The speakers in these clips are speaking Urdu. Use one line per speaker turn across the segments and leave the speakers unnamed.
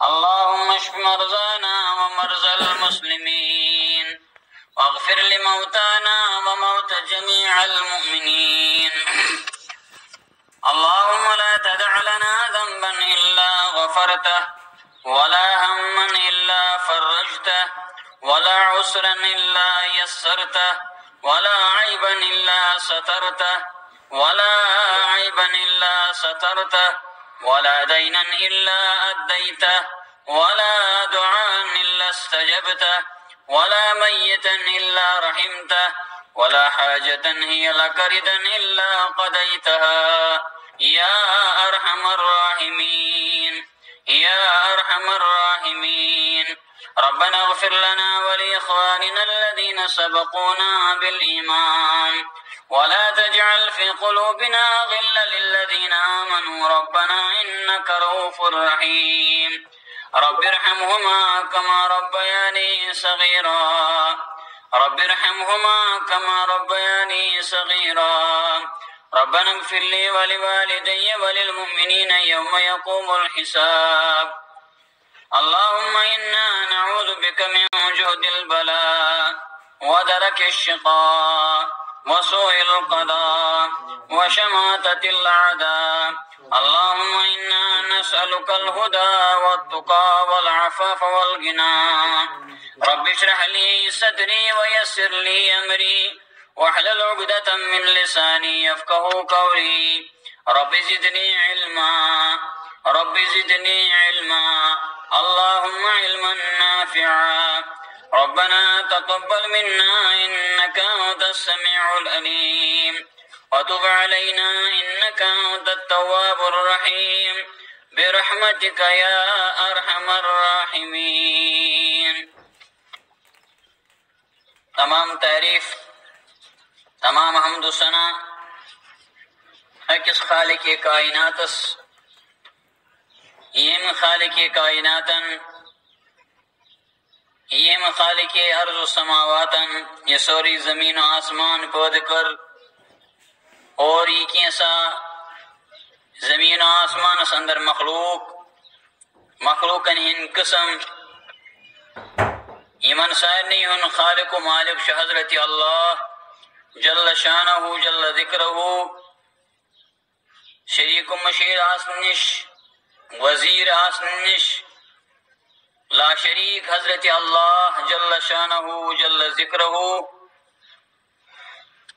اللهم اشف مرضانا ومرضى المسلمين واغفر لموتانا وموتى جميع المؤمنين. اللهم لا تدع لنا ذنبا إلا غفرته ولا هما إلا فرجته ولا عسرا إلا يسرته ولا عيبا إلا سترته ولا دينا إلا أديته ولا دعاء إلا استجبته ولا ميتا إلا رحمته ولا حاجة هي لك ردا إلا قضيتها يا أرحم الراحمين. ربنا اغفر لنا ولإخواننا الذين سبقونا بالإيمان ولا تجعل في قلوبنا غلا للذين آمنوا ربنا إنك رؤوف رحيم. رب ارحمهما كما ربياني صغيرا. ربنا اغفر لي ولوالدي وللمؤمنين يوم يقوم الحساب. اللهم إنا نعوذ بك من جهد البلاء ودرك الشقاء وسوء القضاء وشماتة الأعداء. اللهم إنا نسألك الهدى والتقى والعفاف والغنى. رب اشرح لي صدري ويسر لي أمري واحلل عقدة من لساني يفقه قولي. رب زدني علما اللهم علما نافعا. ربنا تقبل منا إنك أنت السميع العليم وتب علينا إنك أنت التواب الرحيم برحمتك يا أرحم الراحمين. تمام تعریف، تمام حمد و ثنا اکس خالق کائناتس یم خالق کائناتن یم خالق ارض و سماواتن یہ سوری زمین و آسمان پود کر اور یہ کیسا زمین و آسمان سندر مخلوقن ہن قسم یمن سارنی ہن خالق و مالک شہ حضرت اللہ جل شانہ جل ذکرہ شریک و مشیر آسنش وزیر آسنش لا شریک حضرت اللہ جل شانہ جل ذکرہ.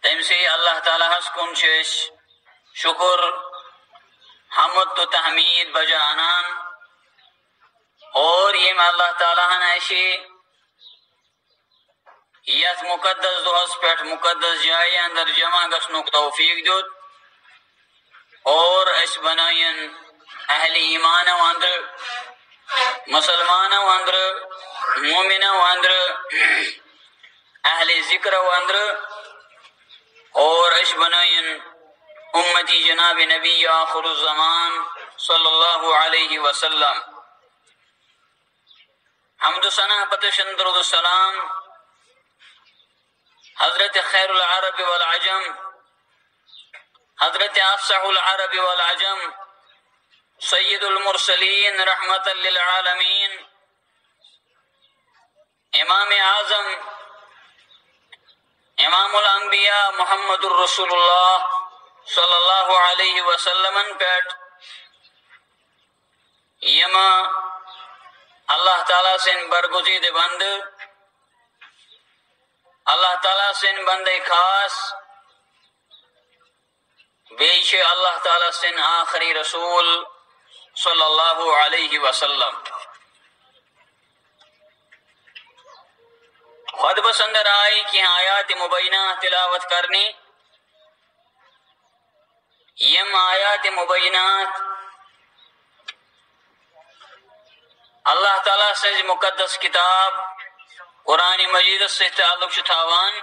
تم سے اللہ تعالیٰ ہس کن چش شکر حمد تو تحمید بجانان اور یہ اللہ تعالیٰ ایشی یت مقدس دہس پہ مقدس جائے اندر جمع گھنک توفیق دیت اور اس بنائن اہل ایمان اندر مسلمان اندر مومن اندر اہل ذکر اندر اور اس بنائن امتی جناب نبی آخر الزمان صلی اللہ علیہ وسلم. حمد و ثنا پتشن درود السلام حضرت خیر العرب والعجم، حضرت افصح العرب والعجم، سید المرسلین رحمت للعالمین، امام اعظم امام الانبیاء محمد الرسول اللہ صلی اللہ علیہ وسلم پیٹ یما اللہ تعالیٰ سے برگزید بند، اللہ تعالیٰ سے بند خاص، بیش اللہ تعالیٰ سے آخری رسول صلی اللہ علیہ وسلم. خود بسندر آئی کہ آیات مبینہ تلاوت کرنی. یم آیات مبینات اللہ تعالیٰ سے مقدس کتاب قرآن مجید سے تعلق تھاوان.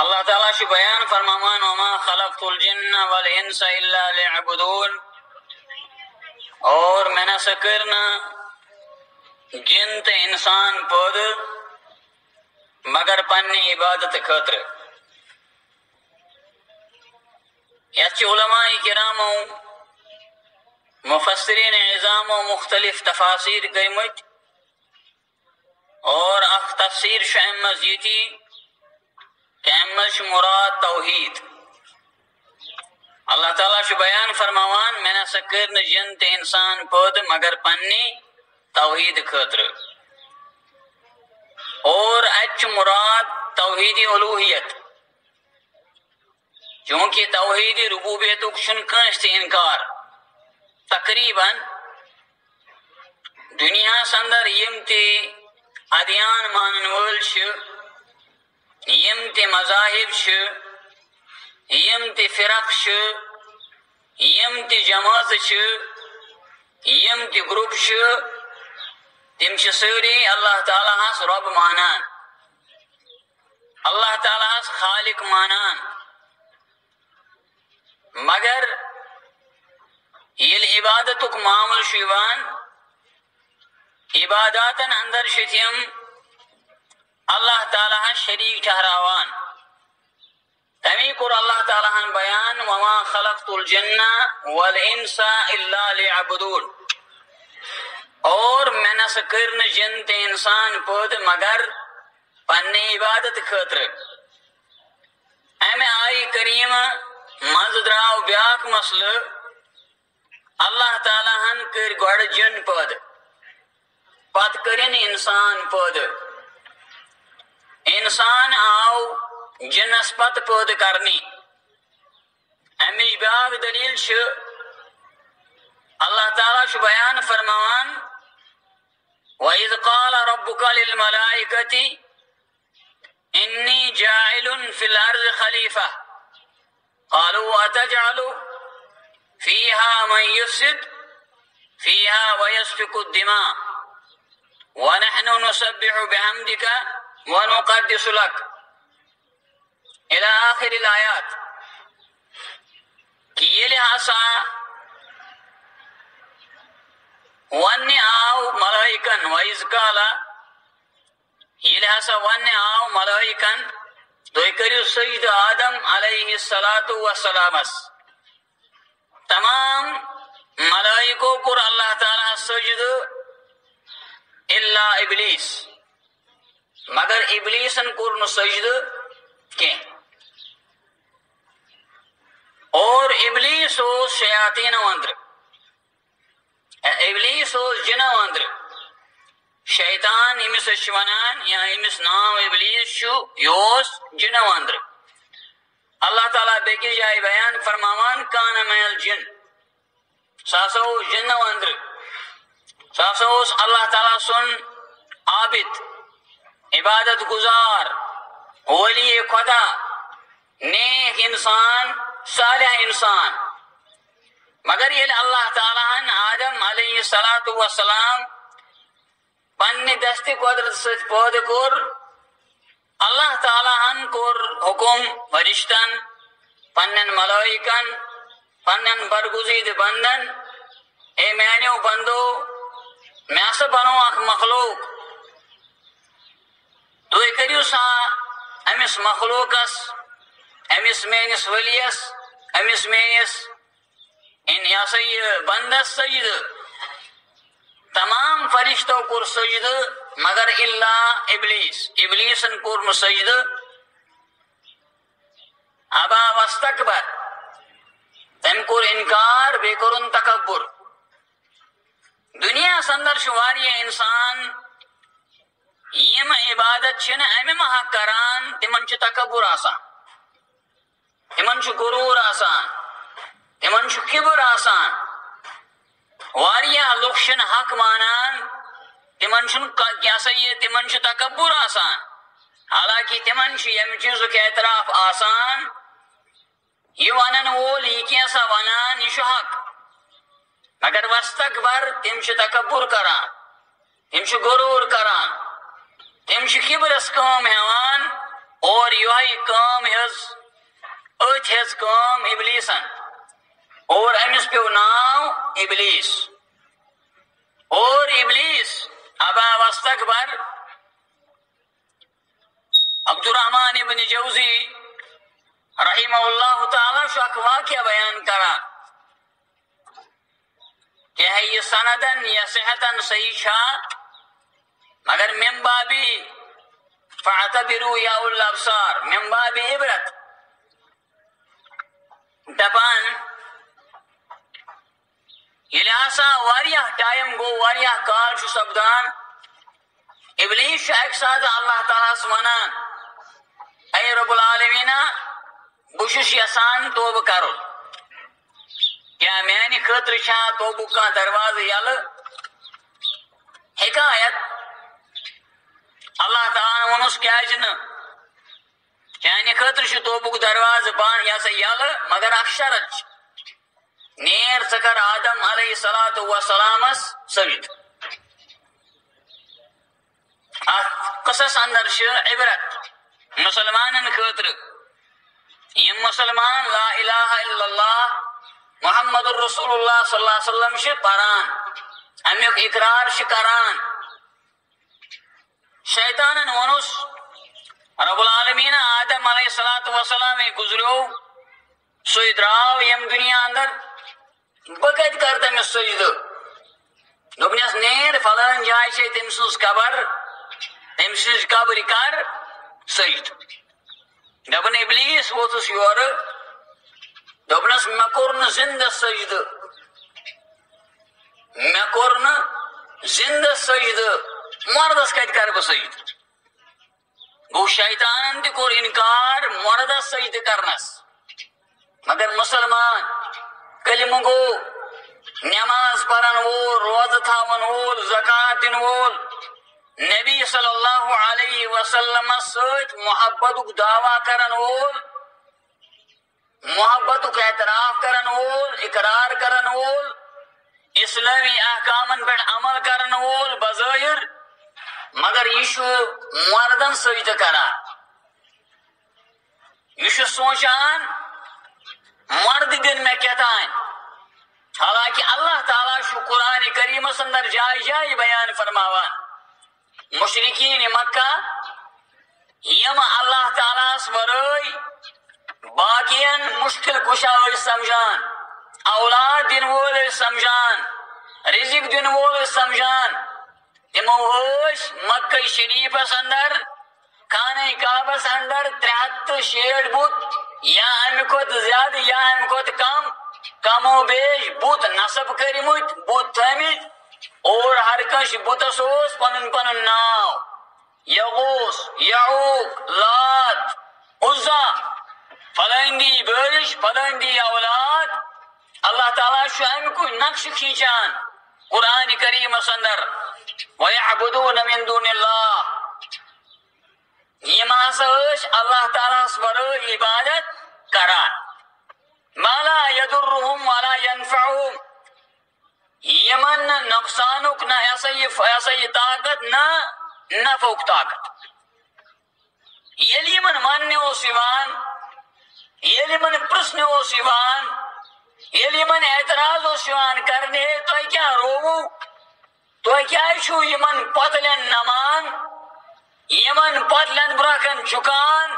اللہ تعالیٰ شی بیان فرمامان وما خلقت الجن والانس الا ليعبدون، اور میں نہ سکرنا جن تے انسان پود مگر پنی عبادت خاطر. یتھ علماء کرامو مفسرین عظامو مختلف تفاسیر گئیمت اور اخ تفسیر شہمز یتی کہ امز مراد توحید. اللہ تعالیٰ چھ بیان فرماوان میں نہ سکر نہ جن تے انسان پود مگر پنی توحید خاطر. اور اچ مراد توحید الوہیت، چونکہ توحید ربوبیت چھن کنس تہ انکار. تقریباً دنیا اندر یم تی ادیان مانن وول چھ، یم تی مذاہب چھ، یم تی فرق چھ، یم تی جماعت چھ، یم تی گروپ چھ، تم چھ ساری اللہ تعالیٰ ہس رب مانان، اللہ تعالیٰ ہس خالق مانان. مگر یل عبادتک معامل شیوان عباداتن اندر شتیم اللہ تعالیٰ ہن شریک ٹھہراوان. تمی کور اللہ تعالیٰ ہن بیان وما خلقت الجنہ والانس الا ليعبدون. اور میں نہ سکرن جن تے انسان پود مگر پنی عبادت خاطر. ایم آئی کریم مز دراو بیاک مسئلہ اللہ تعالیٰ ہن کر گوڑ جن پود پت کرن انسان پود. انسان آو جنس پت پود کرنی. امیش بیاک دلیل چھ اللہ تعالیٰ چھ بیان فرماوان وَإِذْ قَالَ رَبُّكَ لِلْمَلَائِكَةِ إِنِّي جَاعِلٌ فِي الْأَرْضِ خَلِيفَةً قالوا أتجعل فيها من يفسد فيها ويسفك الدماء ونحن نسبح بحمدك ونقدس لك إلى آخر الآيات. کہ یہ لحاظا ون آو ملائکن وَإِذْ قَالَ یہ لحاظا ون آو ملائکن تو کریو سجد آدم علیہ السلام. تمام ملائکوں کو اللہ تعالیٰ سجد الا ابلیس، مگر ابلیسن کو نہ سجد کی. اور ابلیس ہو شیاطین اندر، ابلیس ہو جن اندر. شیطان امس ونان یا امس نام ابلیس شو یوس جن اندر. اللہ تعالیٰ بیکس جائے بیان فرماوان کان من الجن، ساسو جن اندر، ساسو اللہ تعالیٰ سن عابد، عبادت گزار، ولی خدا، نیک انسان، صالح انسان. مگر یہ اللہ تعالیٰ آدم علیہ السلام پنہ دست قدرت ست پود کور. اللہ تعالیٰ ہن کور حکم فرشتن، پنن ملائکن، پنن برگزید بندن اے میانیو بندو میں سے بنو اخ مخلوق. تو کریو سا امس مخلوقس، امس مینس ولیس، امس مینس ان یاسا یہ بندس سجد. تمام فرشتوں کو سجد مگر الا ابلیس، ابلیسن کو سجد. ابا واستکبر، تم کو انکار بے کرن تکبر. دنیا سندر شواری انسان یم عبادت چھن امی مہا کران تمن چھ تکبر آسان، تمن چھ غرور آسان، تمن چھ کبر آسان. واریاہ لوگ حق مانان تمن چھن کیا سا تمن چھ تکبر آسان. حالانکہ تمن چھ یم چیزک اعتراف آسان. یہ ونن وول یہ کیسا ونان یہ حق، مگر وستکبر تم چھ تکبر کران، تم چھ غرور کران، تم چھ کبرس کام ہیوان. اور یہ کام ہز ات ہز کام ابلیسن، اور امس پیو ناو ابلیس. اور ابلیس ابا واستکبر. عبد الرحمن ابن جوزی رحمہ اللہ تعالیٰ اخ واقعہ بیان کران کہ ہے یہ سندن یا صحتن صحیح چھا مگر من بابی فاعتبروا یا اول الابصار من بابی عبرت دپان یلی ہسا واریاہ ٹائم گو واریاہ کال چھ سپدان ابلیس اکہ ساتھ اللہ تعالیٰ ونان اے رب العالمین بشش یسان توبہ کرو کیا میانی خطر چھا توبہ کا دروازہ یل حکایت اللہ تعالیٰ ونس کیازن چانہ خطر چھ توبہ دروازہ بان یہ سا یل مگر اخ شرط نیر ثکر آدم علیہ الصلوۃ والسلام سجد قصص اندر عبرت مسلمان خاطر یم مسلمان لا الہ الا اللہ محمد الرسول اللہ صلی اللہ علیہ وسلم پران امیک اقرار کران شیطانن ونس رب العالمین آدم علیہ الصلوۃ والسلام گزریو سو دراو یم دنیا اندر بکت کر تمس سجدہ دوپنس نیر فلان جائے سے تم سز قبر تم سز قبر کر سجد دپن ابلیس ووتس یور دوپنس مے کور زندہ سجدہ مے کور زندہ سجدہ مردس کت کر بہ سجد گو شیطان تہ کور انکار مردس سجدہ کرنس مگر مسلمان کلمہ گو نماز پرن وول روزہ تھاون وول زکات دن وول نبی صلی اللہ علیہ وسلم ست محبت دعویٰ کرن وول محبت اعتراف کرن وول اقرار کرن وول اسلامی احکامن پہ عمل کرن وول بظاہر مگر یہ مردن سجدہ کران یہ سوچان مرد دن میں کہتائیں حالانکہ اللہ تعالیٰ قرآن کریم اندر جائے جائے بیان فرماوان مشرکین مکہ یم اللہ تعالیٰ ورائے باقین مشکل کشا سمجھان اولاد دن وول سمجھان رزق دن وول سمجھان تمو مکہ شریفس اندر خانہ کعبس اندر 360 بت یا امہ کھت زیادہ یا امہ کھت کم و بیش بت نصب کرمت بت تھمت اور ہر کش بتس پن پن ناو یغوث یعوق لات عزا فلندی بارش فلندی اولاد اللہ تعالیٰ امہ کو نقش کھینچان قرآن کریم اندر وَيَعْبُدُونَ مِن دُونِ اللَّهِ یم ہسا اللہ تعالیٰ ورائے عبادت کران ما لا يضرهم ولا ينفعهم یمن نقصانک نہ ایسا یہ طاقت نہ نفعک طاقت یلی من ماننے ہو سیوان یلی من پرسنے ہو سیوان یلی من اعتراض ہو سیوان کرنے تو کیا رو تو کیا چھو یمن پتلن نمان یمن پتلن براکن چکان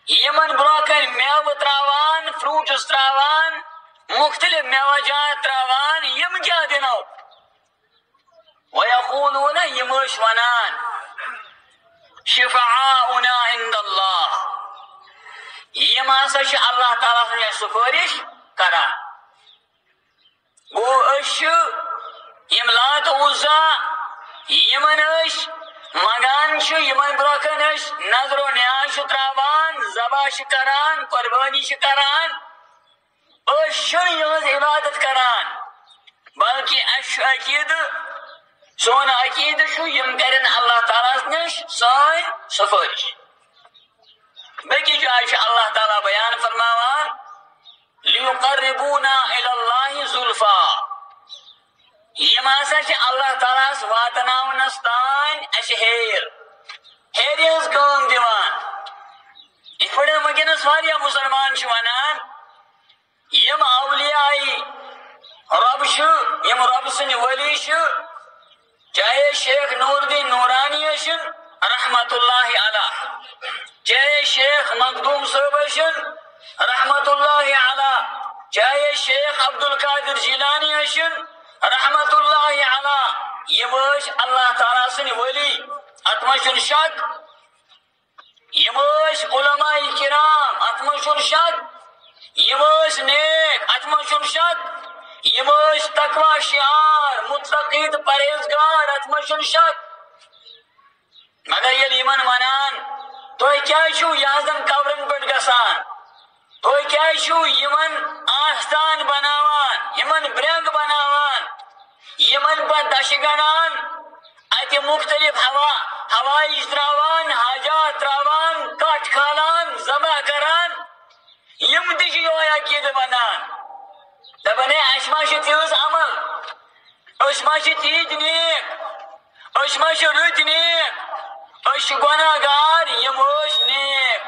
یمن براکن میو تراوان فروٹس تراوان مختلف میوہ جات تراوان یم کیا دنو ویقولون یمش ونان شفعاؤنا عند اللہ یم آسا چھ اللہ تعالیٰ سے سفارش کرا گو اش یم لات عزا یمن اش مگان چھ یمن برکن اش نظر و نیاش تراوان ذبح کران قربانی کران اش یہاں عبادت کران بلکہ اش عقید سون عقید شو یم کرن اللہ تعالیٰ نش سائن سفارش بکی جائے اللہ تعالیٰ بیان فرماوان لیقربونا الاللہ زلفا یم ہسا چھ اللہ تعالیٰ واتناونس تان اش ہیر ہز کام دیوان یہ پڑھ ونکس واریاہ مسلمان چھ ونان یم اولیاء رب یم رب سن ولی چاہے شیخ نور الدین نورانی اشن رحمت اللہ علیہ، چاہے شیخ مخدوم صاحب اشن رحمت اللہ علیہ، چاہے شیخ عبد القادر جیلانی اشن رحمت اللہ علیہ، یہ اللہ تعالیٰ سن ولی، اتمشن شک، یہ علماء کرام، اتمشن شک، یہ نیک، اتمشن شک، یہ تقوی شعار، متقید پرہیزگار، اتمشن شک، مگر یل یمن ونان تُہۍ کیٛازِ چھُو یہزن قبرن پٮ۪ٹھ گژھان، تُہۍ کیٛازِ چھُو یمن آستان بناوان، یمن برنگ بناوان، یمن پتہٕ دشہِ گنڈان، اتہِ مختلف ہوائج تراوان، حاجات تراوان، کٹھ کھالان، ذبح کران، یم تہِ چھِ یہوے عقیدٕ ونان، دپان ہے اَسہِ ما چھِ تِژھ عمل، أسۍ ما چھِ تیٖتۍ نیک، أسۍ ما چھِ رٕتۍ نیک، أسۍ چھِ گۄناہ گار، یم ٲسۍ نیک،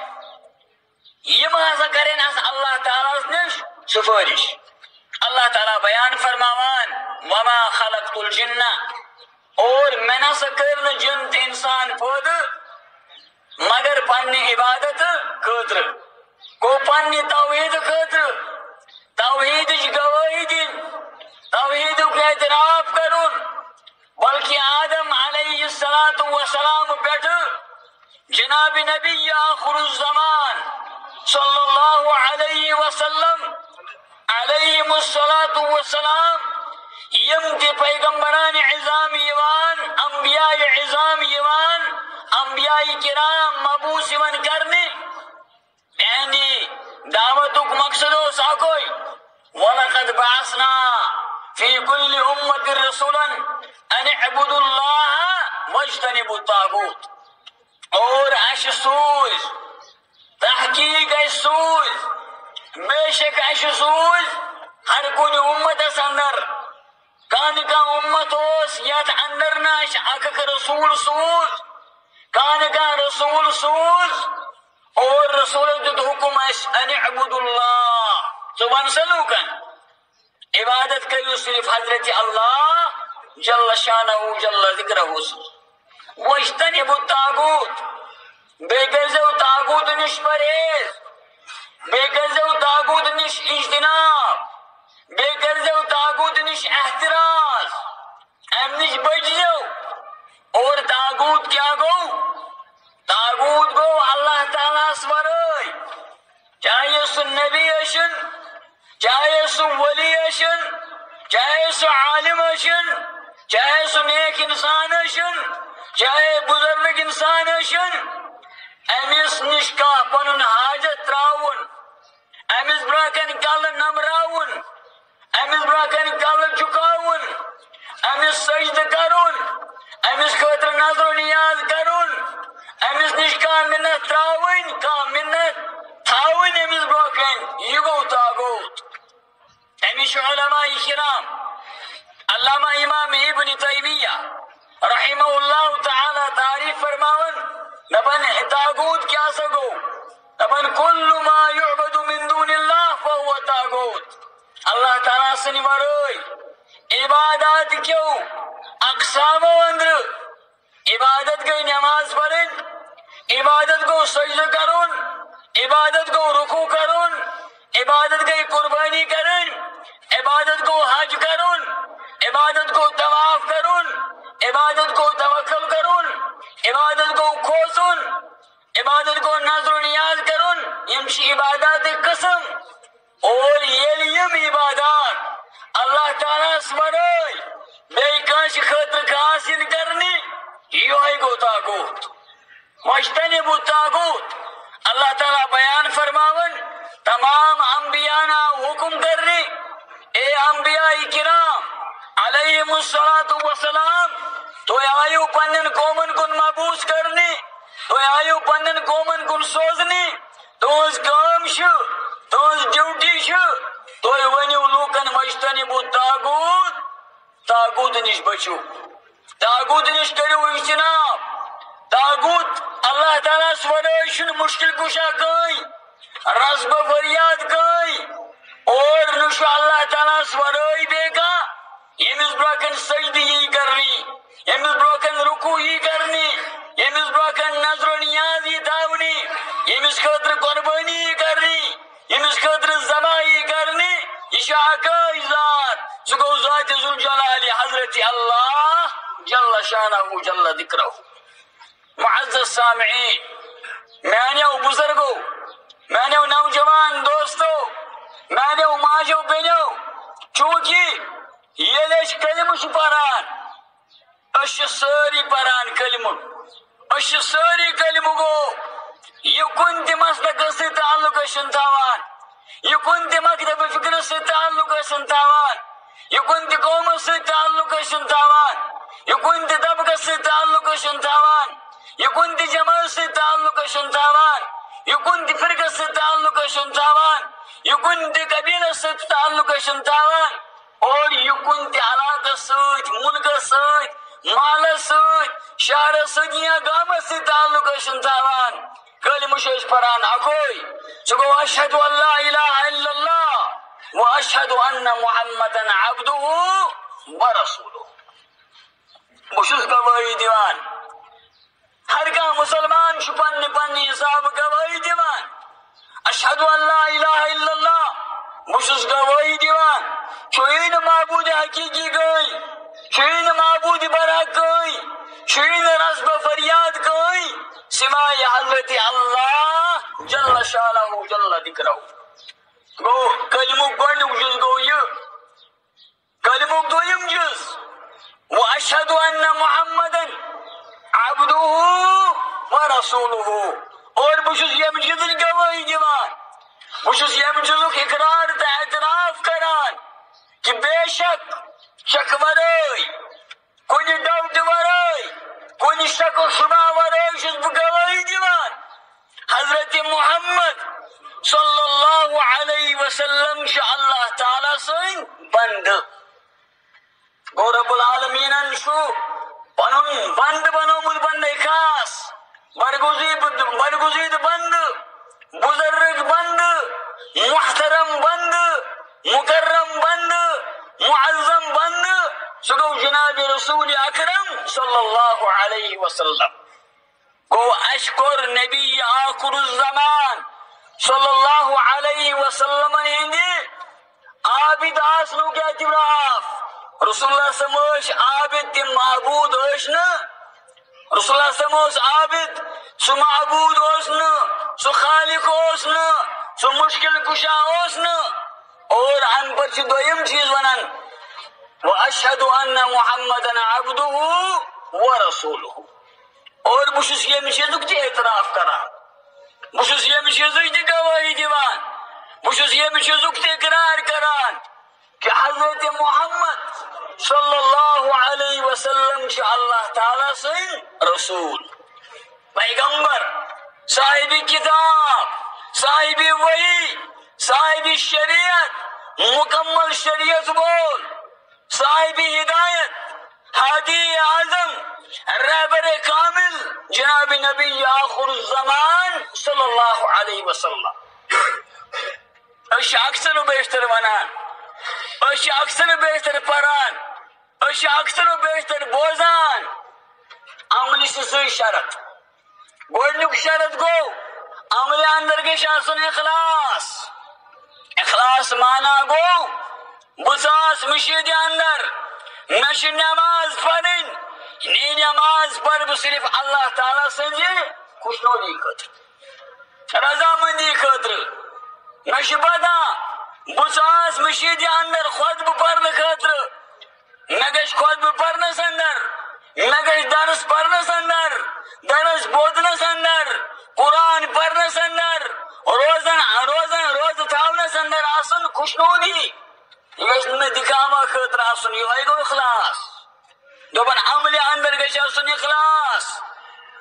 یم ہسا کرن اس اللہ تعالیٰ نش سفارش۔ اللہ تعالیٰ بیان فرماوان وما خلقت الجن، اور میں نہ کر جن تہ انسان پودٕ مگر پننہِ عبادت خٲطرٕ، گو پننہِ توحید خٲطرٕ، توحیدٕچ گوٲہی دِنۍ، توحیدُک اعتراف کرُن، بلکہ آدم علیہ السلام پٮ۪ٹھٕ جناب نبی آخر الزمان صلی اللہ علیہ وسلم علیہم الصلاۃ والسلام یم تہ پیغمبران عظام یوان، انبیاء عظام یوان، انبیاء کرام مبعوث یوان کرنے، یعنی دعوتک مقصد اوس اکوے وَلَقَدْ بَعَثْنَا فِي كُلِّ أُمَّةٍ رَسُولًا أَنِ اعْبُدُوا اللَّهَ وَاجْتَنِبُوا الطَّاغُوتَ، اور اَسہِ سوٗز، تحقیق اَسہِ سوٗز، بے شک اَسہِ سوٗز ہر کُنہِ اُمتس اندر، کانہہ اُمت اوس یتھ اندر نہٕ اَسہِ اکھ رسول سوٗز، کانہہ رسول سوٗز، اور رسولس دیُت حکم اَسہِ أَنِ اعْبُدُوا اللَّهَ، ژٕ وَن سا لوٗکن عبادت کٔرِو صرف حضرت اللہ جل شانہ جل ذکرہ سٕنٛز، وَاجْتَنِبُوا الطاغوٗت، بیٚیہِ کٔرۍزیو طاغوٗت نِش پرہیز، بیٚیہِ کٔرۍزیو طاغوٗت نِش اجتناب، بیٚیہِ کٔرۍزیو طاغوٗت نِش احتراز، اَمہِ نِش بٔچزیو، اور طاغوٗت کیٛاہ گوٚو؟ طاغوٗت گوٚو اللہ تعالیٰ ہس ورٲے، چاہے سُہ نبی ٲسِن، چاہے سُہ ولی ٲسِن، چاہے سُہ عالم ٲسِن، چاہے سُہ نیک انسان ٲسِن، چاہے بزرگ انسان ٲسِن، أمِس نِش کانٛہہ پنُن حاجت تراوُن، أمِس برٛونٛہہ کَنہِ کلہٕ نمراوُن، أمِس برٛونٛہہ کَنہِ کلہٕ جُکاوُن، أمِس سجدٕ کرُن، أمِس خٲطرٕ نظر و نیاز کرُن، أمِس نِش کانٛہہ مِنت تراوٕنۍ، کانٛہہ مِنت تھاوٕنۍ أمِس برٛونٛہہ کَنہِ، یہِ گوٚو طاغوت۔ أمِس چھُ علماء کرام علامہ امام ابن تیمیہ رحمہ اللہ تعالیٰ تعریف فرماون، دپان طاغوت کیا سا گو؟ دپان کل ما یعبد من دون اللہ فهو طاغوت، اللہ تعالیٰ سٕنٛدِ ورٲے عبادات کیو اقسامو اندر، عبادت گئی نماز پڑھن، عبادت گو سجدہ کرن، عبادت گو رکوع کرن، عبادت گئی قربانی کرن، عبادت گو حج کرن، عبادت گو طواف کرن، عبادت گو توکل کرن، عبادت گو کھوسن، عبادت گو نظر و نیاز کرن، یم چھ عبادات قسم، اور یم عبادات اللہ تعالیٰ اس ورٲے بیٚیہِ کٲنٛسہِ خٲطرٕ کانٛہہ آسن کرنہِ، یہوے گوٚو طاغوت۔ واجتنبوا الطاغوت، اللہ تعالیٰ بیان فرماون تمام انبیاء حکم کرنے، اے انبیاء کرام علیہم الصلاۃ والسلام، تو آیو پنن قومن کن مبعوث کرنے، تو آیو پنن قومن کن سوزنے، تہنٛز کٲم چھِ، تہنٛز ڈیوٹی چھِ، تُہۍ ؤنِو لوٗکن واجتنبوا الطاغوت، طاغوت نش بچو، طاغوت نش کٔرِو اجتناب، طاغوت اللہ تعالیٰ ورٲے چھُنہٕ مشکل کشا کٕہٕنۍ، رزبہ فریاد کٕہٕنۍ، اور نہ چھُ اللہ تعالیٰ ورٲے بیٚیہِ کانٛہہ ییٚمِس برٛونٛہہ کَنہِ سجدٕ یی کرنہِ، ییٚمِس برٛونٛہہ کَنہِ رکوع یی کرنہِ، امس برکن نظر و نیازی تھونی امس خاطر قربانی کرنی امس خاطر ذبائی کرنی یہ اکے ذات سہ گو ذات ذوالجلال حضرت اللہ جل شانہ جل ذکرہ. معزز سامعین، میانیو بزرگو، میانیو نوجوان دوستو، میانیو ماجو بینو، چونکہ یل کلمہ پران ساری پران کلمہ ساری کلمہ گو یہ کن تہ مسلک سے تعلق تھوان، یہ کن تہ مکتب فکر سے تعلق تھوان، یہ کن تہ قوم سے تعلق تھوان، یہ کن تہ طبقہ سے تعلق تھوان، یہ کن تہ جماعت سے تعلق تھوان، یہ کن تہ فرقہ سے تعلق تھوان، یہ کن تہ قبیلہ سے تعلق تھوان، اور یہ کن تہ علاقہ ست ملک ست مال ست شہر ست یا گام سے تعلق تھوان. کلمہ پران اکوئی سہ گو اشہد ان لا الہ الا اللہ و اشہد ان محمدا عبدہ و رسولہ. بہت گواہی دیوان، ہر کھانا مسلمان پنہ پنہ حساب گواہی دیوان. اشہد ان لا الہ الا اللہ بہت گواہی دیوان چھوئی معبود حقیقی گئی، چھوئی معبود برحق گئی، چھوئی رسب فریاد گئی سوائے حضرت اللہ جل شانہ جل ذکرہ. گو کلمہ گۄڈنیُک جز گو یہ، کلمہ دویم جز واشہد ان محمدا عبدہ و رسولہ. اور بہت یم چیزن گواہی دیوان، بہت یم چیزک اقرار تو اعتراف کران کہ بے شک ورائے کن ڈاؤٹ ورائے کن شک و شبہ ورائے چھس بہ گواہی دیوان حضرت محمد صلی اللہ علیہ وسلم چھ اللہ تعالی سن بند. گو رب العالمین پن بند بنومت بند خاص، برگزید بند، بزرگ بند، محترم بند، مکرم بند، معظم بند سہ گو جناب رسول اکرم صلی اللہ علیہ وسلم. گو اشکر نبی آخر الزمان صلی اللہ علیہ وسلم ہندی عابد آسنو کے اعتراف. رسول اللہ صلی اللہ علیہ وسلم عابد تم معبود اشنا، رسول اللہ صلی اللہ علیہ وسلم عابد سہ معبود اوسنا، سہ خالق اوسنا، سہ مشکل کشا اوسنا. اور ام پر دویم چیز ونان واشہد ان محمدا عبدہ و رسولہ. اور بہت یم چیزک تہ اعتراف کران، بہت یم چیزک تہ گواہی دیوان، بہت یم چیزک تہ اقرار کران کہ حضرت محمد صلی اللہ علیہ وسلم چھ اللہ تعالی سن رسول، پیغمبر، صاحب کتاب، صاحب وحی، صاحب شریعت، مکمل شریعت بول، صاحب ہدایت، ہادی اعظم، رہبر کامل جناب نبی آخر الزمان صلی اللہ علیہ وسلم. اکثر و بیشتر ونان، اکثر و بیشتر پران، اکثر و بیشتر بوزان عمل سی شرط. گۄڈنیُک شرط گو عمل اندر گژھِ آسُن اخلاص. اخلاص مانا گو بہٕ مشید اندر مےٚ چھِ نماز پرٕنۍ، نی نماز پر بہٕ صرف اللہ تعالیٰ سٕنٛزِ خوشنودی خٲطرٕ، رضامندی خٲطرٕ. مےٚ چھُ پتہ بہٕ مشید اندر خطبہٕ پرنہٕ خٲطرٕ، مےٚ گژھِ خطبہٕ پرنس اندر، مےٚ گژھِ درس پرنس اندر، درس بوزنس اندر، قرآن پرنس اندر، روزٕ تھاونس اندر آسن خوشنودی. یہ گژھِ نہٕ مےٚ دکھاوا خٲطرٕ آسُن، یہوے گوٚو اخلاص. دوٚپن عملہِ اندر گژھِ آسُن اخلاص.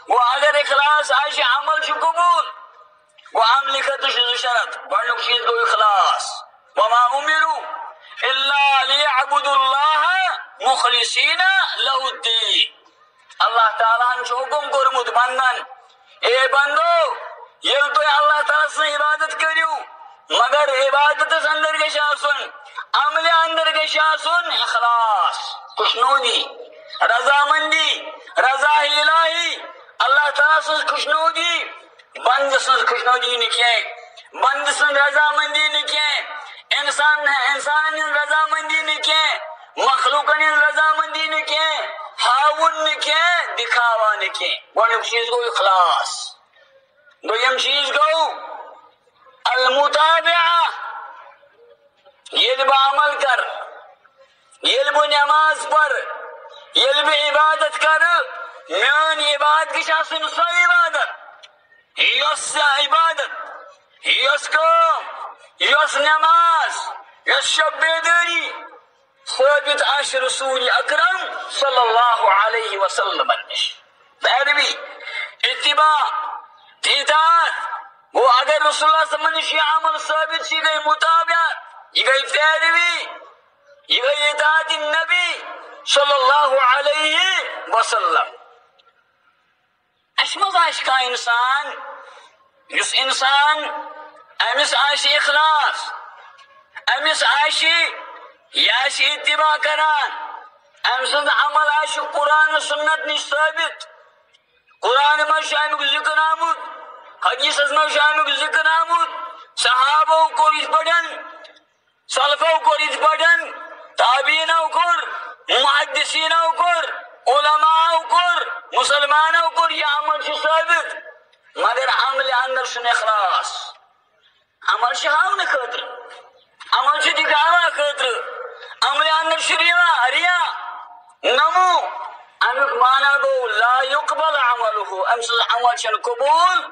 گوٚو اگر اخلاص آسہِ عمل چھُ قبوٗل. گوٚو عملہِ خٲطرٕ چھُ زٕ شرط. گۄڈنیُک چیٖز گوٚو اخلاص. وما امروا الا ليعبدوا الله مخلصین له الدین. اللہ تعالیٰ چھُ حکم کوٚرمُت بندن، اے بندو ییٚلہِ تُہۍ اللہ تعالیٰ سٕنٛز عبادت کٔرِو مگر عبادتس اندر گژھِ آسُن، عملہِ اندر گژھِ آسُن اخلاص، خوشنودی، رضامندی، رضا الہی، اللہ تعالیٰ سن خوشنودی بند سن خوشنودی نکے بند سن رضامندی نکے انسان رضامندی نکے مخلوق رضامندی نکے ہاون نکے دکھاوا نکے گوڑنک چیز گو اخلاص دویم چیز گو المتابعہ یل عمل کر یل نماز پر یل عبادت کر میان عبادت کی سن سو عبادت یس عبادت یس کام یس نماز یس شب بیداری ثابت آش رسول اکرم صلی اللہ علیہ وسلم پیروی اتباع اطاعت وہ اگر رسول اللہ صلی اللہ علیہ وسلم یہ عمل ثابت سی گئی مطابعت یہ گئی پیروی یہ گئی اطاعت النبی صلی اللہ علیہ وسلم اشمز آش کا انسان یس انسان امس آشی اخلاص امس آشی یاش اتباع کران ام سند عمل آشی قرآن و سنت نش ثابت قرآن میں شامل ذکر آمد حدیث میں شامل ذکر آمد صحابہ کو اس پڑھن سلفوں کو اس پڑھن تابعینوں کو محدثینوں کو علماء کو مسلمانوں کو یہ عمل سے ثابت مگر عمل اندر سن اخلاص عمل سے ہاؤن خاطر عمل سے دکھاوا خاطر عمل اندر شریعہ ریا نمو امیک مانا گو لا يقبل عمله امسز عمل شن قبول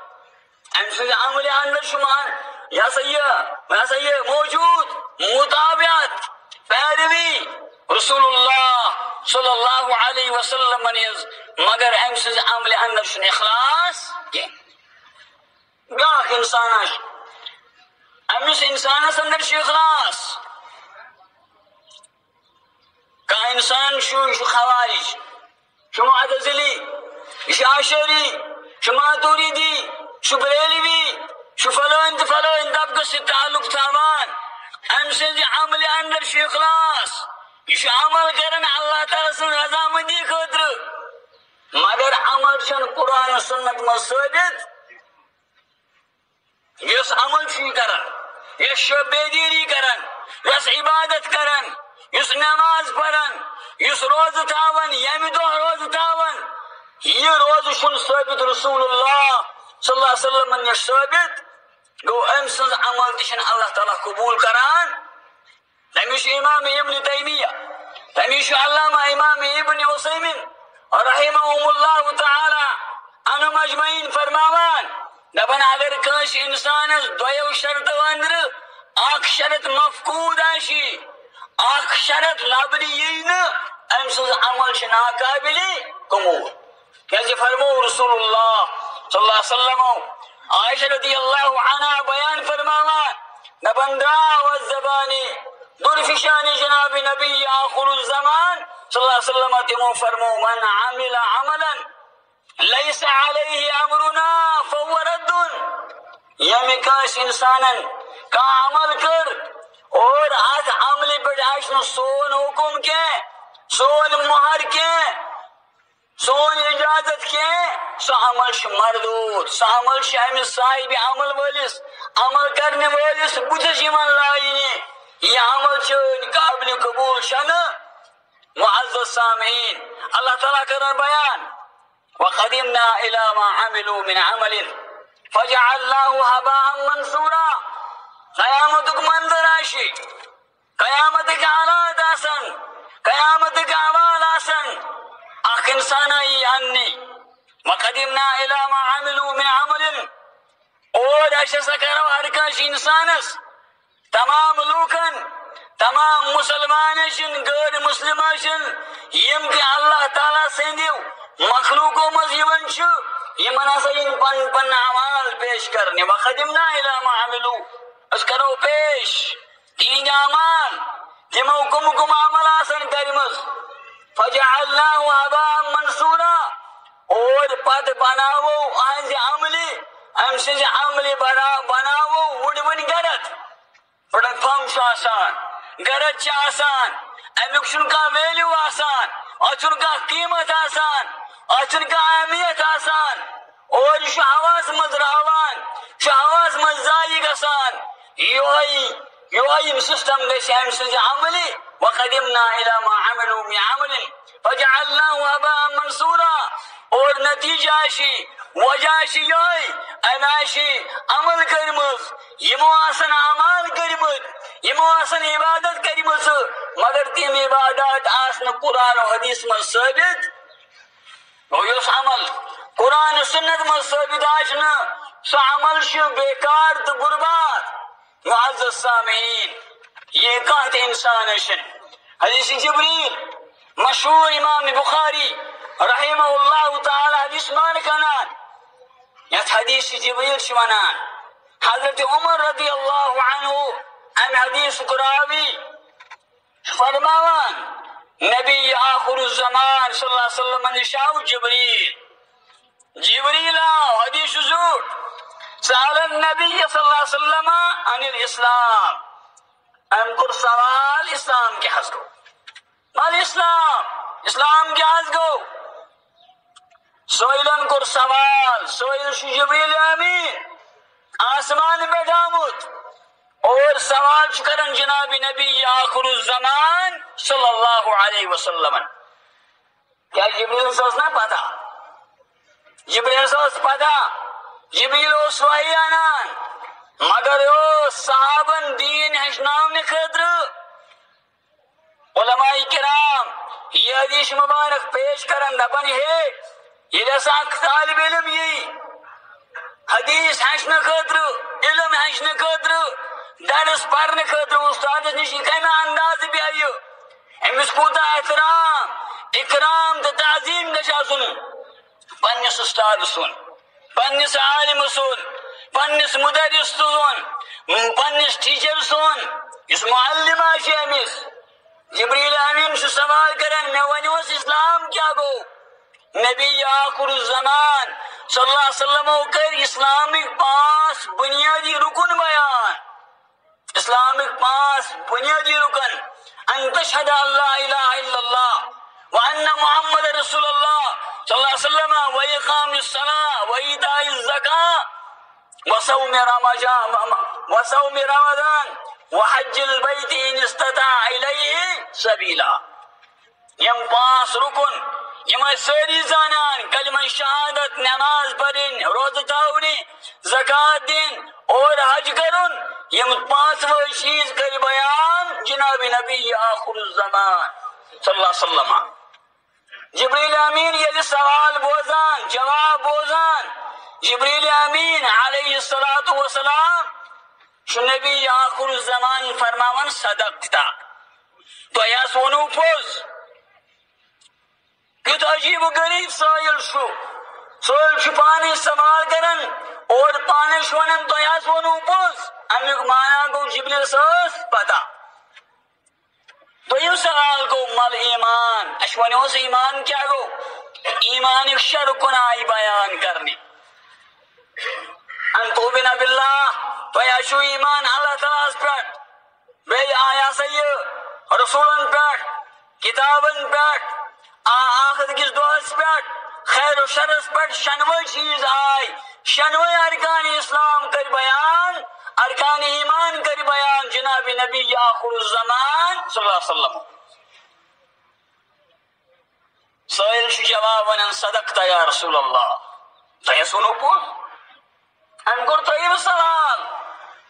امسز عمل اندر شمان یا سید موجود مطابعت پیروی رسول اللہ صلی اللہ علیہ وسلم مگر امسز عمل اندر شن اخلاص بیاکھ انسانش امس انسانس اندر شن اخلاص کا انسان شو خوارج شو معتزلی شو عشری شو ماتوریدی شو بریلوی شو فلان طبقہ سے تعلق تھاوان ام سے عمل اندر شو اخلاص یہ عمل کرن اللہ تعالی سن رضامندی خاطر مگر عمل چھن قرآن و سنت میں ثابت یس عمل چھ کرن یس شب بیداری کرن یس عبادت کرن یس نماز پڑھن یس روز تاون یمی دو روز تاون یہ روز شن ثابت رسول اللہ صلی اللہ علیہ وسلم نے ثابت گو ام سنز عمل تشن اللہ تعالی قبول کران تمیش امام ابن تیمیہ تمیش علامہ امام ابن عثیمین رحمهم اللہ تعالی انو مجمعین فرماوان دبن اگر کاش انسان دویو شرط اندر اخ شرط مفقود آشی اخ شرط لابنی یین ام سنز عمل شنا قابلی قبول کیسے فرمو رسول اللہ صلی اللہ علیہ وسلم عائشہ رضی اللہ عنہ بیان فرماوان نبن دعا والزبانی درفشان جناب نبی آخر الزمان صلی اللہ علیہ وسلم تمو فرمو من عمل عملا لیس علیہ امرنا فهو رد یمی کاش انسانا کا عمل کر اور آت عمل پر آشن سون حکم کے سون مہر کے سون اجازت کے سو عمل ش مردود سو عمل ش امس صاحب عمل والس عمل کرنے والس بجس یمن لائنی یہ عمل چھ قابل قبول شن معزز سامعین اللہ تعالیٰ کرن بیان وقدمنا الى ما عملوا من عمل فجعلناه هباء منثورا قیامتک منظر آشی قیامتک حالات آسن قیامتک اعمال آسن اخ انسان آئی انی وقدمنا الى ما عملوا من عمل اور ایسا سکرو ہر کاش انسانس تمام لوکن تمام مسلمانشن غیر مسلمانشن یم کہ اللہ تعالیٰ سندیو مخلوقوں مزیون چھو یمن اسا ان پن اعمال پیش کرنے وقدمنا الى ما عملوا اس کرو پیش تین اعمال تمو کم عمل آسن کرمز فجعلناه هباء منثورا اور پت بناو آنز عملی امسز عملی بناو وڑون گرد پڑھن فمش آسان گرد چا آسان امیک شن کا ویلیو آسان اور شن کا قیمت آسان اچھن کا اہمیت آسان اور یہ حواس مز رہوان حواس مز ضائع گسان یہ سسٹم گژھِ امہِ سٕنٛزِ عملی وقدمنا الى ما عملوا من عمل فجعلناه هباء منصورا اور نتیجہ وجہ یہ عمل کرمز یمو آسن اعمال کرمت یمو آسن عبادت کرمز مگر تم عبادات آسن قرآن و حدیث من ثابت یس عمل قرآن و سنت من ثابت آسن سو عمل بیکار تو برباد معزز سامعین یہ کہت انسان اشن حدیث جبریل مشہور امام بخاری رحمہ اللہ تعالی حدیث مان کنان یت حدیث جبریل شونان حضرت عمر رضی اللہ عنہ ام حدیث قراوی فرماوان نبی آخر الزمان صلی اللہ علیہ وسلم نشاو جبریل حدیث زور سأل النبی صلی اللہ علیہ وسلم عن الاسلام ام کر سوال اسلام کے حس کو مال اسلام کے حس کو سوئلن کر سوال سوئل جبریل امین آسمان پہ آمد اور سوال کرن جناب نبی آخر الزمان صلی اللہ علیہ وسلم کیا جبریل سے نہ پتا جبریل سے پتا جبریل اس وحی آنان مگر او صحابن دین ہشنام نے خطر علماء کرام یہ حدیث مبارک پیش کرن دپن ہے یہ جیسا طالب علم یہ حدیث ہشن خطر علم ہشن خطر درس پڑھنے خطر استاد نشی کم انداز بھی آئیو امس کوتا احترام اکرام تو تعظیم گشا سن پنس استاد سن پنس عالم سن پنس مدرس سن پنس ٹیچر سن اس معلم آشی امس جبریل امین سے سوال کرن میں ونیوس اسلام کیا گو نبی آخر الزمان صلی اللہ علیہ وسلم کر اسلامک 5 بنیادی رکن بیان اسلامک 5 بنیادی رکن ان تشہد اللہ الہ الا اللہ وان محمد رسول اللہ صلی اللہ علیہ وسلم واقام الصلاۃ وایتاء الزکاۃ وصوم رمضان وحج البیت ان استطاع الیہ سبیلا یم 5 رکن یم ساری زانان کلمہ شہادت نماز پڑھن روزہ تھاونی زکات دین اور حج کرن یم 5 چیز کر بیان جناب نبی آخر الزمان صلی اللہ علیہ وسلم جبریل امین یہ سوال بوزان جواب بوزان جبریل امین علیہ الصلوۃ والسلام شو نبی آخر الزمان فرماون صدقتا تو یا سونو پوز کت عجیب و غریب سائل شو پانی سوال کرن اور پانی شونن تو یا سونو پوز امیک مانا کو جبریل سوس پتا تو یہ سوال کو مل ایمان اشوانیوں سے ایمان کیا گو ایمان ایک شرکن آئی بیان کرنی انتو بنا باللہ تو یا شو ایمان اللہ تعالیٰ پر بے آیا سید رسولن پر کتابن پر آخر کس دوست پر خیر و شرس پر شنوی چیز آئی شنوی ارکان اسلام کر بیان ارکان ایمان کر بیان جناب نبی آخر الزمان صلی اللہ علیہ وسلم سائل شو جواب ونن صدقتا یا رسول اللہ تو یہ سنو پوز انکر طیب سوال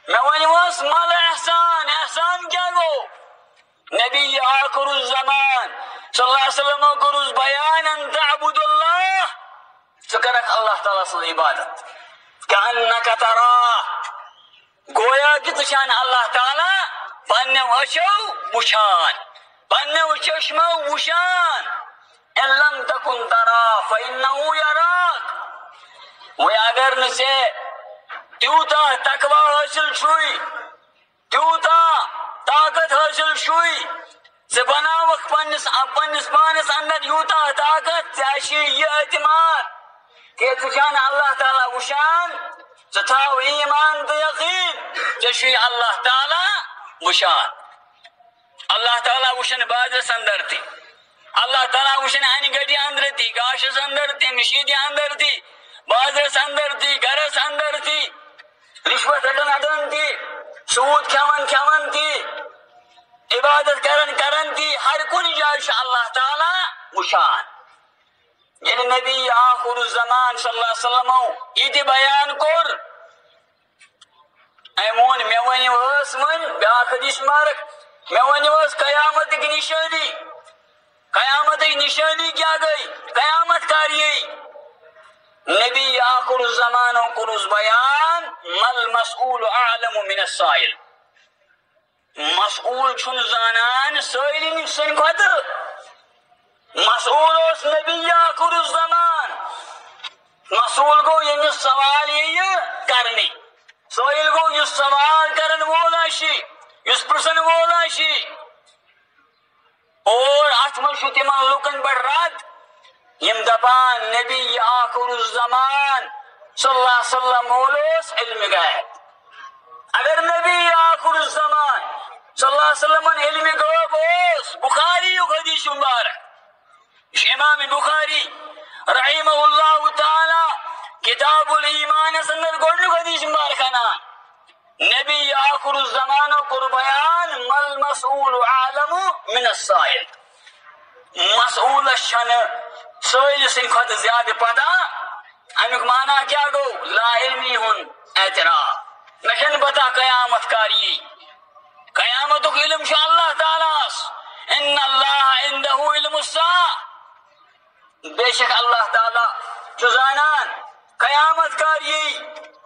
میں ونواس مال احسان کیا گو نبی آخر الزمان صلی اللہ علیہ وسلم کرز بیان ان تعبد اللہ سکرک اللہ تعالیٰ صلی عبادت کانکا تراہ گویا کہ تشان اللہ تعالیٰ پنو اچھو وشان پنو چشمو وشان ان لم تکن تراہ فإنہو یراک وہ اگر نسے تیوتا تقوی حاصل شوئی تیوتا طاقت حاصل شوئی سے بناوک پنس پانس اندر یوتا طاقت چاشی یہ اعتماد کہ تشان اللہ تعالیٰ وشان ستاو ایمان تو یقین چشی اللہ تعالیٰ وشان اللہ تعالیٰ وشن بادرس اندر تھی اللہ تعالیٰ وچھن ان گڈی اندر تھی گاشس اندر تھی مشیدی اندر تھی بازرس اندر تھی گرس اندر تھی رشوت رٹن تھی سود کھیون تھی عبادت کرن تھی ہر کن جائے اللہ تعالیٰ وچھان یعنی نبی آخر الزمان صلی اللہ علیہ وسلم یہ بیان کور مون مے ونس ون بیاکھ حدیث مبارک مے ونس قیامت کی نشانی قیامت کی نشانی کیا گئی قیامت کاری نبی آخر الزمان کرز بیان مل مسئول اعلم من السائل مسئول چھن زانان سائلین سن کھت مسئول اس نبی آخر الزمان مسئول کو یہ سوال یہ کرنے سائل کو یہ سوال کرن وولا شی اس پرسن وولا شی اور اتمن تمن لوکن بڑھ رات یم دپان نبی آخر الزمان صلی اللہ علیہ وسلم مولوس علم غیب اگر نبی آخر الزمان صلی اللہ علیہ وسلم علم غیب اوس بخاری حدیث مبارک امام بخاری رحمہ اللہ تعالی کتاب الایمان سندر گوڑنک حدیث مبارک نبی آخر الزمان قر بیان مل مسئول عالم من السائل مسئول شن سائل سن کھت زیادہ پتہ امیک معنی کیا گو لا علمی ہن اعتراف مشن پتہ قیامت کاری قیامت کو علم شاء اللہ تعالی ان اللہ عنده علم الساعة بے شک اللہ تعالی چزانان قیامت کاری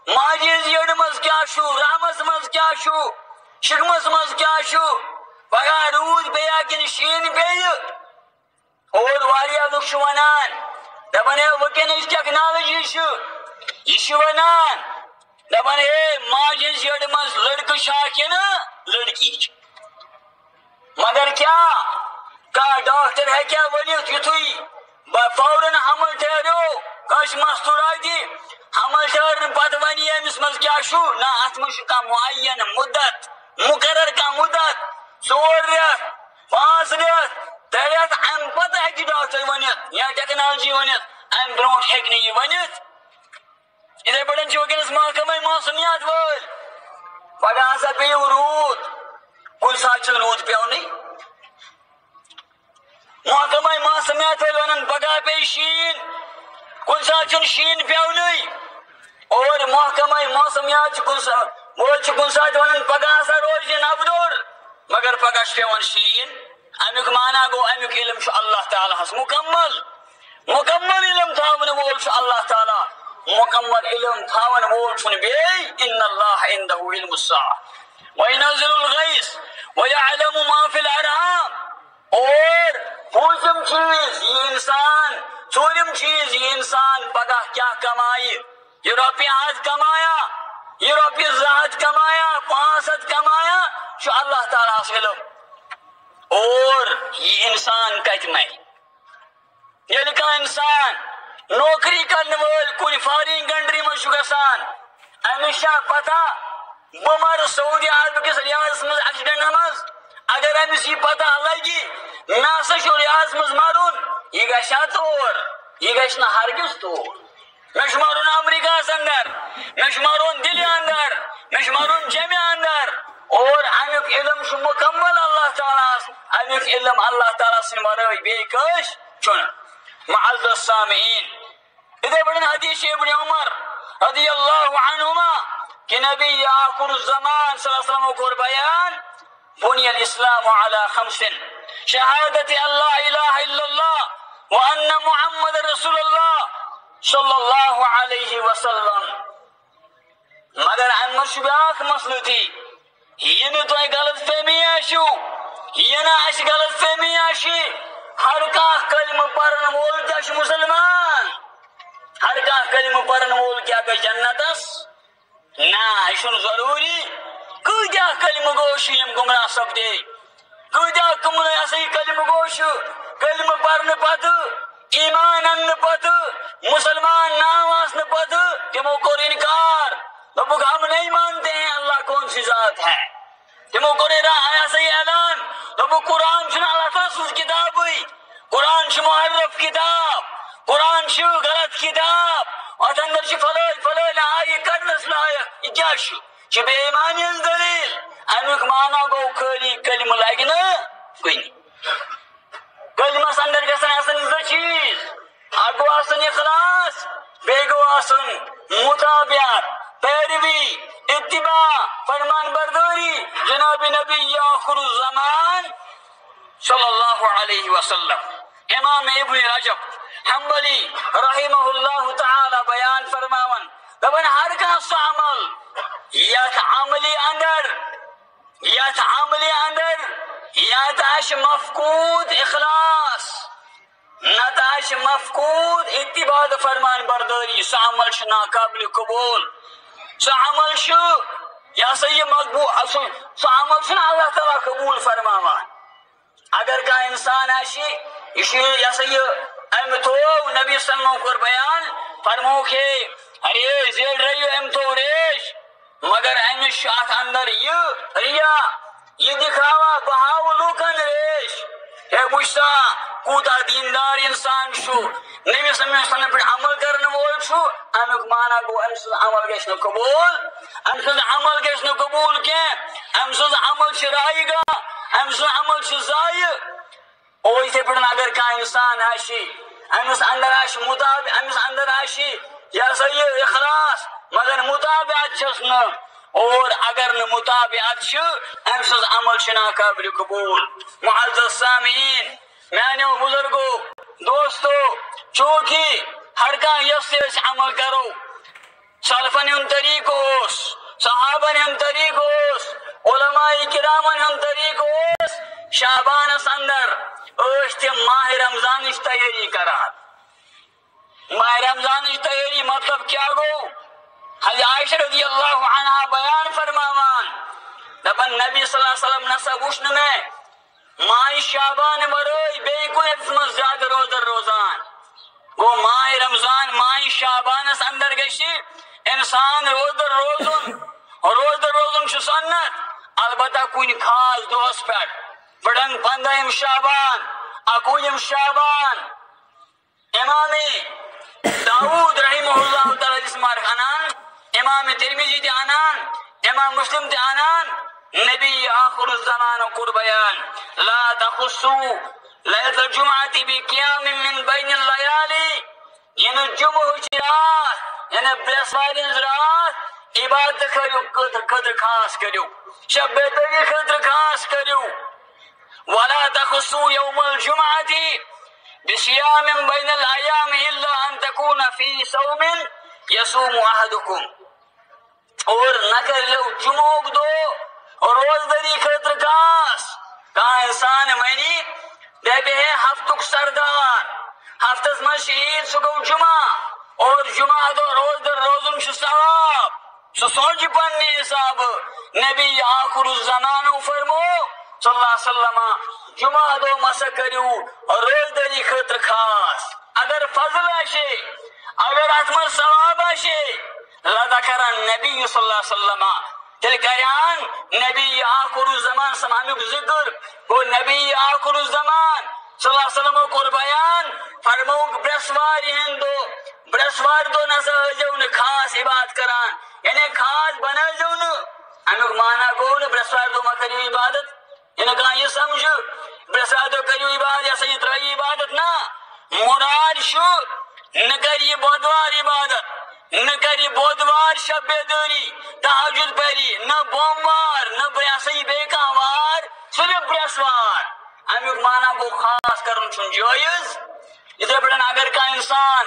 ماجز یڑمز کیا شو رحمس مز کیا شو شکمس مز کیا شو پگہ روز بیا کن شین بی اور واریا لوگ ونان دپان ہے وکنچ ٹیکنالوجی یہ ونان دپان ہے ماجز یڑمز لڑکہ شاکن لڑکی مگر کیا کا ڈاکٹر ہے کیا ونیت یتھوی فوراً حمل ٹھہرو کش مستور آتی حمل ٹھہرن پتہ ونی امس مز کیا شو نا ات مز کا معین مدت مقرر کا مدت 4 ریت 5 ریت 3 ریت ام پتہ ہے ڈاکٹر ونیت یا ٹیکنالوجی ونیت ام برونٹ ہیکہ یہ ونیت ادھر پڑھن چونکہ محکمہ موسمیات ول پگہ ہسا پیو رود کن سات رود پیو نہیں محکمہ موسمیات ول ونن پگہ پی شین کن سات شین پیو نہیں اور محکمہ موسمیات کن سات ونن پگہ ہسا روز نبدور مگر پگہ پیون شین امیک معنی گو امیک علم اللہ تعالی ہس مکمل علم تھاون وول اللہ تعالی مکمل علم تھاون وول چھن بیٚیہِ ان اللہ عنده علم الساعة وینزل الغیث ویعلم ما فی الارحام اور پوٗژِم چیز یہ انسان ژوٗرِم چیز یہ انسان پگہ کیا کمائے یہ رۄپیہِ ہتھ کمایا یہ رۄپیہِ 200 کمایا 500 کمایا چھُ اللہ تعالیٰ ہس علم اور یہ انسان کت مر یل کا انسان نوکری کرنے وول کن فارین کنٹری مز گسان امس پتہ بہ مر سعودی عرب کس ریاضس مز ایکسیڈنٹ مز اگر امس یہ پتہ لگی مے ہسا چھ ریاض مز مرن یہ گھا تور یہ گھس نا ہرگز تور مے مرن امریکہس اندر مے مرن دلی اندر مے مرن جمع اندر اور امیک علم مکمل اللہ تعالیٰ امیک علم اللہ تعالیٰ سن ورٲے بیٚیہِ کٲنٛسہِ چھُنہٕ معزز السامعین ادھے بڑھن حدیث ابن عمر رضی اللہ عنہما کہ نبی آخر الزمان صلی اللہ علیہ وسلم کو بیان بنی الاسلام على 5 شہادت اللہ الہ الا اللہ وان محمد رسول اللہ صلی اللہ علیہ وسلم مگر امس بیاکھ مسئلہ تھی یہ نہ تو غلط فہمی آشو یہ نہ اس غلط فہمی آشی ہر کانٛہہ کلمہ پرن وول کیا چھ مسلمان ہر کانٛہہ کلمہ پرن وول کیا گژھِ جنتس نا یہ چھُنہٕ ضروری کۭتیاہ کلمہ گو چھ یم گمراہ سپدے کۭتیاہ کلمہ گو چھ کلمہ پرنہٕ پتہٕ ایمان اننہٕ پتہٕ مسلمان ناو آسنہٕ پتہٕ تمو کوٚر انکار دوٚپُکھ ہم نہیں مانتے ہیں اللہ کون سی ذات ہے تمو کوٚر ایسا ہی اعلان دوٚپُکھ قرآن چھُنہٕ اللہ تعالیٰ سٕنٛز کتابٕے قرآن چھ محرف کتاب، قرآن چھ غلط کتاب، ات اندر چھ فلٲنۍ آیہِ کڑنس لایق، یہ کیا چھ بے ایمانی ہٕنٛز دلیل۔ امیُک معنی گوٚو خٲلی کلمہٕ لگہِ نہٕ کُنہِ، کلمس اندر گژھن آسٕنۍ زٕ چیٖز، اکھ گوٚو آسُن اخلاص، بیٚیہِ گوٚو آسُن مطابعت، پیروی، اتباع، فرمان برداری جناب نبی آخر الزمان صلی اللہ علیہ وسلم۔ امام ابن رجب حنبلی رحمہ اللہ تعالی بیان فرماون دپن ہر کانٛہہ سُہ عمل یتھ عملی اندر یتھ آسہِ مفقود اخلاص، نتہٕ آسہِ مفقود اتباع تہٕ فرمان برداری، سُہ عمل چھُ ناقابل قبول، سُہ عمل چھُ یہ ہسا یہ مقبول، سُہ عمل چھُنہٕ اللہ تعالیٰ قبول فرماوان۔ اگر کانٛہہ انسان آسہِ یہ چھُ یہ ہسا یہ أمۍ تھوٚو نبی صلی اللہ علیہ وسلم کوٚر بیان، فرمووُکھ ہے ارے زیٖٹھ رٔیِو أمۍ تھوٚو ریش، مگر أمِس چھُ اتھ اندر یہ ریا، یہ دکھاوا بہٕ ہاوٕ لوٗکن ریش، ہے وٕچھ سا کوٗتاہ دیندار انسان چھُ، نبی صلی اللہ علیہ وسلم پٮ۪ٹھ عمل کرن وول چھُ، امیُک معنی گوٚو أمۍ سُنٛد عمل گژھِ نہٕ قبوٗل، أمۍ سُنٛد عمل گژھِ نہٕ قبوٗل کینٛہہ، أمۍ سُنٛد عمل چھُ رایہِ گاہ، أمۍ سُنٛد عمل چھُ ضایہِ۔ اور یِتھے پٲٹھۍ اگر کانٛہہ انسان آسہِ أمِس اندر آسہِ أمِس اندر آسہِ یہ ہسا یہ اخلاص مگر مطابعت چھس نہٕ، اور اگر نہٕ مطابعت چھِ أمۍ سٕنٛز عمل چھِ ناقابل قبوٗل۔ معزز سامعین، میانیو بزرگو دوستو، چوٗنٛکہِ ہر کانٛہہ یۄس تہِ أسۍ عمل کرو سلفن ہُنٛد طریقہٕ اوس، صحابن ہُنٛد طریقہٕ اوس، علماء کرامن ہُنٛد طریقہٕ اوس، شعبانس اندر ٲسۍ تِم ماہ رمضانٕچ تیٲری کران۔ ماہ رمضانٕچ تیٲری مطلب کیا گوٚو؟ حضرت عائشہ رضی اللہ عنہا بیان فرماوان دپان نبی صلی اللہ علیہ وسلم نسا وُچھ نہٕ مےٚ ماہ شعبان ورٲے بیٚیہِ کُنہِ منٛز زیادٕ روزدر روزان۔ گوٚو ماہ رمضان ماہ شعبانس اندر گژھِ انسان روزدر روزُن چھُ سنت، البتہ کُنہِ خاص دۄہس پٮ۪ٹھ، بڑن 15 شعبان، 21 شعبان۔ امام داؤد رحمہ اللہ تعالی جسمار انان، امام ترمذی تہِ انان، امام مسلم تہِ انان، نبی آخر الزمان کوٚر بیان لا تخصوا ليلة الجمعة بقيام من بين الليالي، یعنی جمعہٕچ رات یعنی برٛٮ۪سوارِ ہٕنٛز رات عبادت کٔرِو خٲطرٕ خاص کٔرِو، شب بیدٲری خٲطرٕ خاص کٔرِو۔ ولا تخصوا يوم الجمعة بصيام بين الأيام إلا أن تكون في صوم يصوم أحدكم، اور نہ کٔرِو جمعُک دۄہ روزدری خٲطرٕ خاص۔ کانٛہہ انسان ونہِ دپہِ ہے ہفتُک سردار، ہفتس منٛز چھِ عیٖد سُہ گوٚو جمعہ، اور جمعہ دۄہ روزدر روزُن چھُ ثواب، سُہ سونچہِ پننہِ حسابہٕ۔ نبی آخر الزمانو فرمو صلی اللہ علیہ وسلم جمعہ دۄہ مسا کٔرِو روزدری خٲطرٕ خاص۔ اگر فضل آسہِ، اگر اتھ منٛز ثواب آسہِ لذکرن نبی صلی اللہ علیہ وسلم، تیٚلہِ کرِہن نبی آخر الزمان امیُک ذکر۔ گوٚو نبی آخر الزمان صلی اللہ علیہ وسلمو کوٚر بیان، فرمووُکھ برٛٮ۪سوارِ ہٕنٛدِ دۄہ، برٛٮ۪سوارِ دۄہ نسا ٲسۍزیو نہٕ خاص عبادت کران، یعنی خاص بنٲیزیو نہٕ۔ امیُک معنی گوٚو نہٕ برٛٮ۪سوارِ دۄہ ما کٔرِو عبادت، یعنی کانٛہہ یہِ سمجھِ برٛٮ۪سوارِ دۄہ کٔرِو عبادت، یہِ ہسا یہِ ترٲیِو عبادت، نہ، مراد چھُ نہ کَرِ یہِ بۄدوار عبادت، نہ کَرِ بۄدوار شب بیدٲری تہجد پٔری، نہ بوموار، نہ یہِ ہسا یہِ بیٚیہِ کانٛہہ وار، صرف برٛٮ۪سوار۔ امیُک معنی گوٚو خاص کرُن چھُنہٕ جٲیز۔ یِتھے پٲٹھۍ اگر کانٛہہ انسان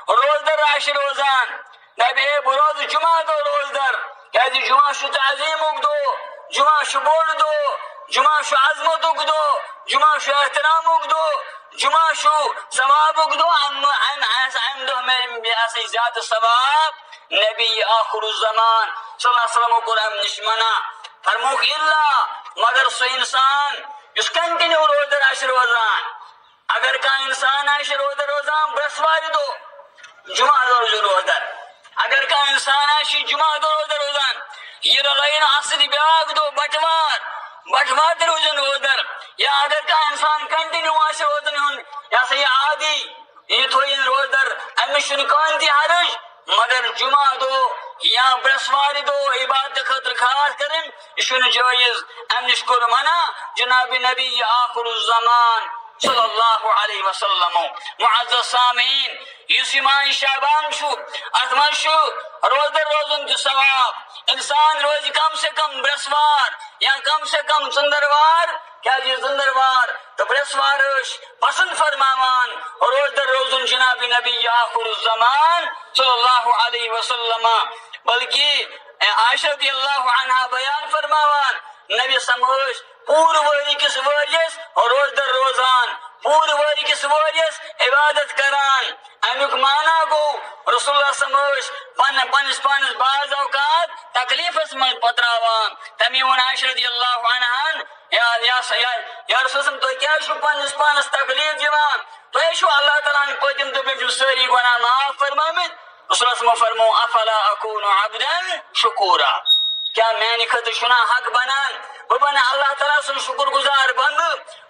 روزدر آسہِ روزان، دپہِ ہے بہٕ روزٕ جمعہ دۄہ روزدر، کیازِ جمعہ چھُ تعظیٖمُک دۄہ، جمعہ چھُ بوٚڑ دۄہ، جمعہ چھُ عظمتُک دۄہ، جمعہ چھُ احترامُک دۄہ، جمعہ چھُ ثوابُک دۄہ، امہِ دۄہ مِلہِ مےٚ ہسا زیادٕ ثواب۔ نبی آخر الزمان صلی اللہ علیہ وسلم کوٚر امہِ نِش منع، فرمووُکھ الا مگر سُہ انسان یُس کنٹِنیو روزدر آسہِ روزان۔ اگر کانٛہہ انسان آسہِ روزدر روزان برٛٮ۪سوارِ دۄہ، جمعہ دۄہ روزِ روزدر۔ اگر کانٛہہ انسان آسہِ جمعہ دۄہ روزدر روزان، یہِ رلٲیِن اَتھ سۭتۍ بیٛاکھ دۄہ بٹوار، بٹوار تہِ روزن روزدر، یا اگر کا انسان کنٹینیو آسے روزن ہن یا سا یہ عادی یہ تھوئین روزدر امس کان تہ حرج مگر جمعہ دو یا برسوار دو عبادت خاطر خاص کریں یہ جائز ام نش کور منع جناب نبی آخر الزمان صلی اللہ علیہ وسلم. معزز سامعین اس ماہ شعبان شو ات من شو روزدر روزن تو ثواب انسان روز کم سے کم برسوار یا کم سے کم ژندروار کیا جی ژندروار تو برسوار پسند فرماوان روزدر روزن جناب نبی آخر الزمان صلی اللہ علیہ وسلم. بلکہ عائشہ رضی اللہ عنہا بیان فرماوان نبی سمجھ پور وری کس وریس روزدر روزان پور وری کس وریس عبادت کران امیک مانا گو رسول اللہ سمجھ پنس بعض اوقات تکلیفس من پتراوان تمی ون عائشہ رضی اللہ عنہا یا رسول اللہ تو کیا شو پنس تکلیف جوان تو شو اللہ تعالیٰ پتم تو ساری گناہ معاف فرمامت رسول اللہ فرمو افلا اکون عبدا شکورا کیا میں خطر شنا حق بنان وہ بنا اللہ تعالیٰ سن شکر گزار بند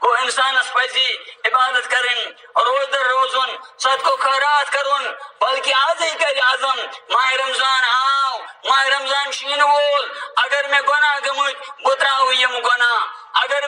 کو انسان پزی عبادت کرن روزدر روزن صدق و خیرات کرن بلکہ آج ہی کر عزم ماہ رمضان آو ماہ رمضان شین وول اگر میں گناہ گمت بتراو یم گناہ اگر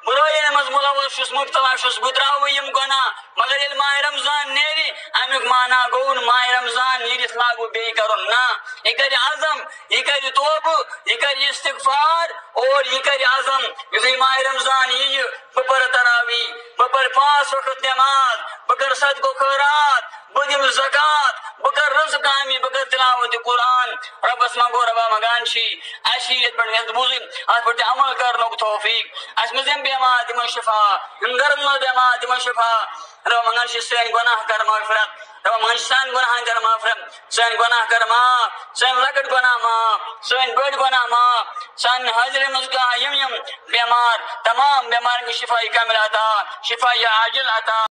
برائن مز ملوث مبتلا بتراو یم گناہ مگر یل ماہ رمضان نیری امیک مانا گون ماہ رمضان نیرس لاگو بے کرن نا یہ کر عزم یہ کر توبہ یہ کر استغفار اور یہ کر عزم یہ ماہ رمضان یہ بپر تراوی بپر 5 وقت نماز بکر صدق و خیرات بدم زکات بکر رزق کامی بکر تلاوت قرآن رب اسما گو ربا مگانشی اشیت پر نیت بوزی آج پر عمل کرنو توفیق اس مزم بیمار دم شفا ان گرم بیمار دم شفا رب مگانشی سین گناہ کر مغفرت رب مگانشی سین گناہ کر مغفرت سین گناہ کر معاف سین لکٹ گناہ معاف سین بڑ گناہ معاف سین حاضر مزگاہ یم بیمار تمام بیمار کی شفائی کامل عطا شفائی عاجل عطا